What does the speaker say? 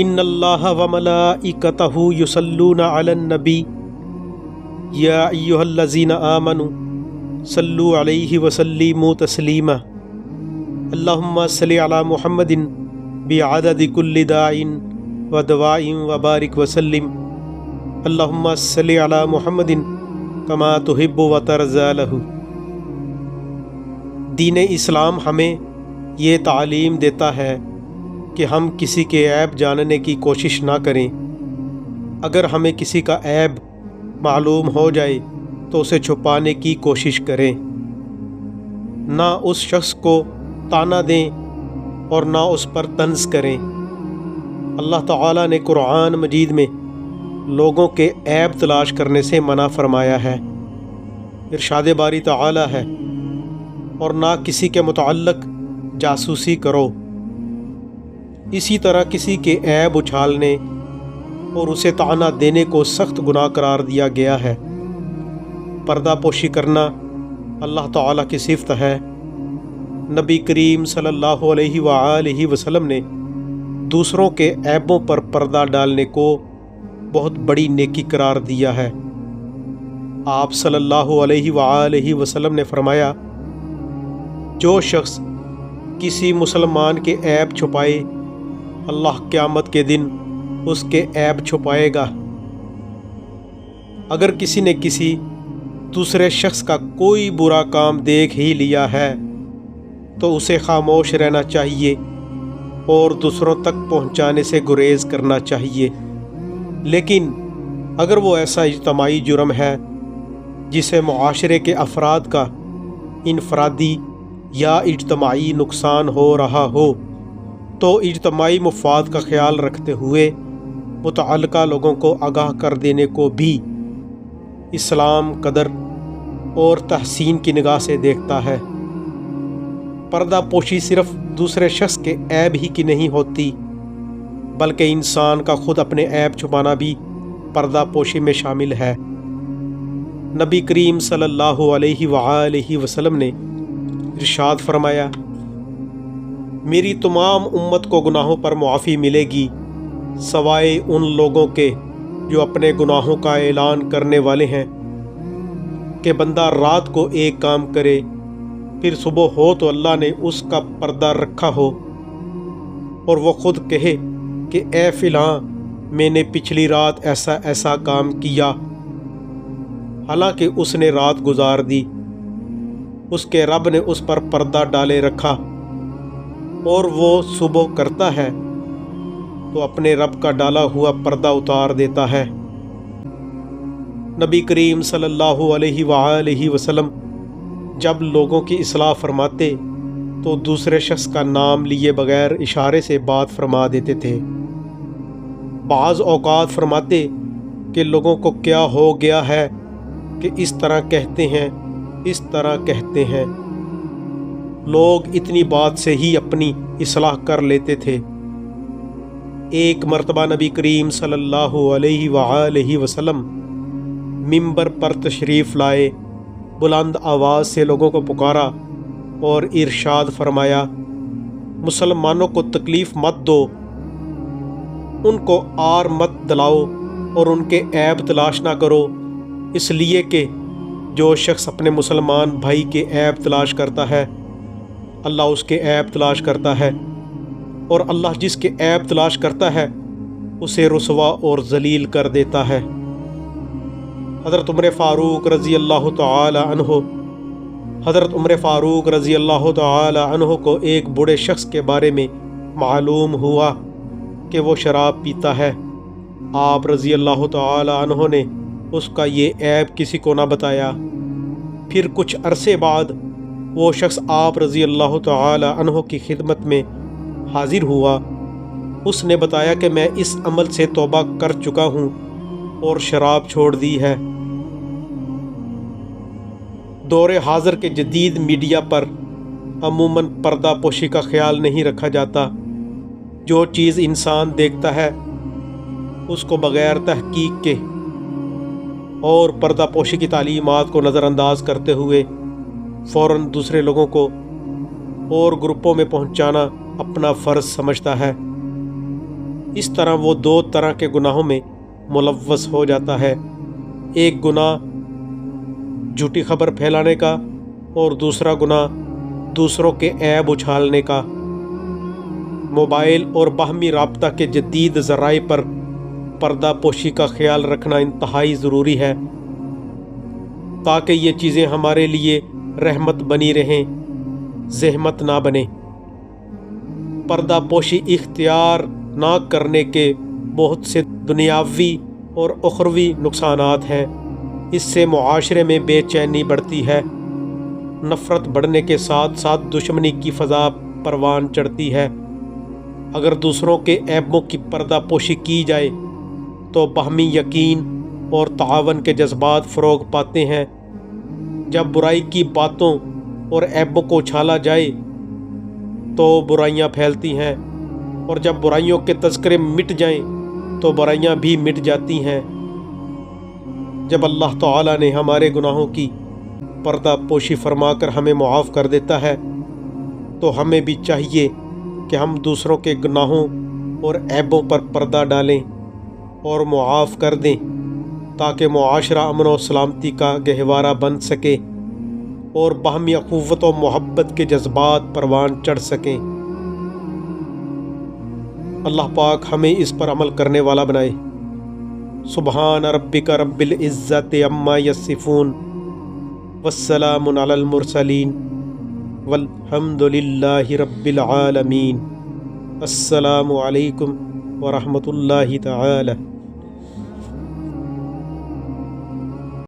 ان اللہ وملائکتہ یصلون علی النبی یا ایھا الذین آمنوا صلوا علیہ وسلموا تسلیما اللہم صلی علی محمد بعدد کل داع ودواء وبارک وسلم اللہم صلی علی محمد کما تحب وترضی لہ۔ دین اسلام ہمیں یہ تعلیم دیتا ہے کہ ہم کسی کے عیب جاننے کی کوشش نہ کریں۔ اگر ہمیں کسی کا عیب معلوم ہو جائے تو اسے چھپانے کی کوشش کریں، نہ اس شخص کو طعنہ دیں اور نہ اس پر طنز کریں۔ اللہ تعالیٰ نے قرآن مجید میں لوگوں کے عیب تلاش کرنے سے منع فرمایا ہے۔ ارشاد باری تعالیٰ ہے، اور نہ کسی کے متعلق جاسوسی کرو۔ اسی طرح کسی کے عیب اچھالنے اور اسے طعنہ دینے کو سخت گناہ قرار دیا گیا ہے۔ پردہ پوشی کرنا اللہ تعالیٰ کی صفت ہے۔ نبی کریم صلی اللہ علیہ وآلہ وسلم نے دوسروں کے عیبوں پر پردہ ڈالنے کو بہت بڑی نیکی قرار دیا ہے۔ آپ صلی اللہ علیہ وآلہ وسلم نے فرمایا، جو شخص کسی مسلمان کے عیب چھپائے، اللہ قیامت کے دن اس کے عیب چھپائے گا۔ اگر کسی نے کسی دوسرے شخص کا کوئی برا کام دیکھ ہی لیا ہے تو اسے خاموش رہنا چاہیے اور دوسروں تک پہنچانے سے گریز کرنا چاہیے۔ لیکن اگر وہ ایسا اجتماعی جرم ہے جسے معاشرے کے افراد کا انفرادی یا اجتماعی نقصان ہو رہا ہو تو اجتماعی مفاد کا خیال رکھتے ہوئے متعلقہ لوگوں کو آگاہ کر دینے کو بھی اسلام قدر اور تحسین کی نگاہ سے دیکھتا ہے۔ پردہ پوشی صرف دوسرے شخص کے عیب ہی کی نہیں ہوتی، بلکہ انسان کا خود اپنے عیب چھپانا بھی پردہ پوشی میں شامل ہے۔ نبی کریم صلی اللہ علیہ وآلہ وسلم نے ارشاد فرمایا، میری تمام امت کو گناہوں پر معافی ملے گی سوائے ان لوگوں کے جو اپنے گناہوں کا اعلان کرنے والے ہیں کہ بندہ رات کو ایک کام کرے، پھر صبح ہو تو اللہ نے اس کا پردہ رکھا ہو اور وہ خود کہے کہ اے فلاں میں نے پچھلی رات ایسا ایسا کام کیا، حالانکہ اس نے رات گزار دی، اس کے رب نے اس پر پردہ ڈالے رکھا، اور وہ صبح کرتا ہے تو اپنے رب کا ڈالا ہوا پردہ اتار دیتا ہے۔ نبی کریم صلی اللہ علیہ وآلہ وسلم جب لوگوں کی اصلاح فرماتے تو دوسرے شخص کا نام لیے بغیر اشارے سے بات فرما دیتے تھے۔ بعض اوقات فرماتے کہ لوگوں کو کیا ہو گیا ہے کہ اس طرح کہتے ہیں، اس طرح کہتے ہیں۔ لوگ اتنی بات سے ہی اپنی اصلاح کر لیتے تھے۔ ایک مرتبہ نبی کریم صلی اللہ علیہ وآلہ وسلم ممبر پر تشریف لائے، بلند آواز سے لوگوں کو پکارا اور ارشاد فرمایا، مسلمانوں کو تکلیف مت دو، ان کو آر مت دلاؤ اور ان کے عیب تلاش نہ کرو، اس لیے کہ جو شخص اپنے مسلمان بھائی کے عیب تلاش کرتا ہے اللہ اس کے عیب تلاش کرتا ہے، اور اللہ جس کے عیب تلاش کرتا ہے اسے رسوا اور ذلیل کر دیتا ہے۔ حضرت عمر فاروق رضی اللہ تعالی عنہ کو ایک بوڑھے شخص کے بارے میں معلوم ہوا کہ وہ شراب پیتا ہے۔ آپ رضی اللہ تعالی عنہ نے اس کا یہ عیب کسی کو نہ بتایا۔ پھر کچھ عرصے بعد وہ شخص آپ رضی اللہ تعالی عنہ کی خدمت میں حاضر ہوا۔ اس نے بتایا کہ میں اس عمل سے توبہ کر چکا ہوں اور شراب چھوڑ دی ہے۔ دور حاضر کے جدید میڈیا پر عموماً پردہ پوشی کا خیال نہیں رکھا جاتا۔ جو چیز انسان دیکھتا ہے اس کو بغیر تحقیق کے اور پردہ پوشی کی تعلیمات کو نظر انداز کرتے ہوئے فوراً دوسرے لوگوں کو اور گروپوں میں پہنچانا اپنا فرض سمجھتا ہے۔ اس طرح وہ دو طرح کے گناہوں میں ملوث ہو جاتا ہے، ایک گناہ جھوٹی خبر پھیلانے کا اور دوسرا گناہ دوسروں کے عیب اچھالنے کا۔ موبائل اور باہمی رابطہ کے جدید ذرائع پر پردہ پوشی کا خیال رکھنا انتہائی ضروری ہے تاکہ یہ چیزیں ہمارے لیے رحمت بنی رہیں، زحمت نہ بنے۔ پردہ پوشی اختیار نہ کرنے کے بہت سے دنیاوی اور اخروی نقصانات ہیں۔ اس سے معاشرے میں بے چینی بڑھتی ہے، نفرت بڑھنے کے ساتھ ساتھ دشمنی کی فضا پروان چڑھتی ہے۔ اگر دوسروں کے عیبوں کی پردہ پوشی کی جائے تو باہمی یقین اور تعاون کے جذبات فروغ پاتے ہیں۔ جب برائی کی باتوں اور عیبوں کو اچھالا جائے تو برائیاں پھیلتی ہیں، اور جب برائیوں کے تذکرے مٹ جائیں تو برائیاں بھی مٹ جاتی ہیں۔ جب اللہ تعالیٰ نے ہمارے گناہوں کی پردہ پوشی فرما کر ہمیں معاف کر دیتا ہے تو ہمیں بھی چاہیے کہ ہم دوسروں کے گناہوں اور عیبوں پر پردہ ڈالیں اور معاف کر دیں تاکہ معاشرہ امن و سلامتی کا گہوارہ بن سکے اور باہمی اخوت و محبت کے جذبات پروان چڑھ سکیں۔ اللہ پاک ہمیں اس پر عمل کرنے والا بنائے۔ سبحان ربک رب العزت عما یصفون والسلام علی المرسلین والحمد للہ رب العالمین۔ السلام علیکم ورحمۃ اللہ تعالی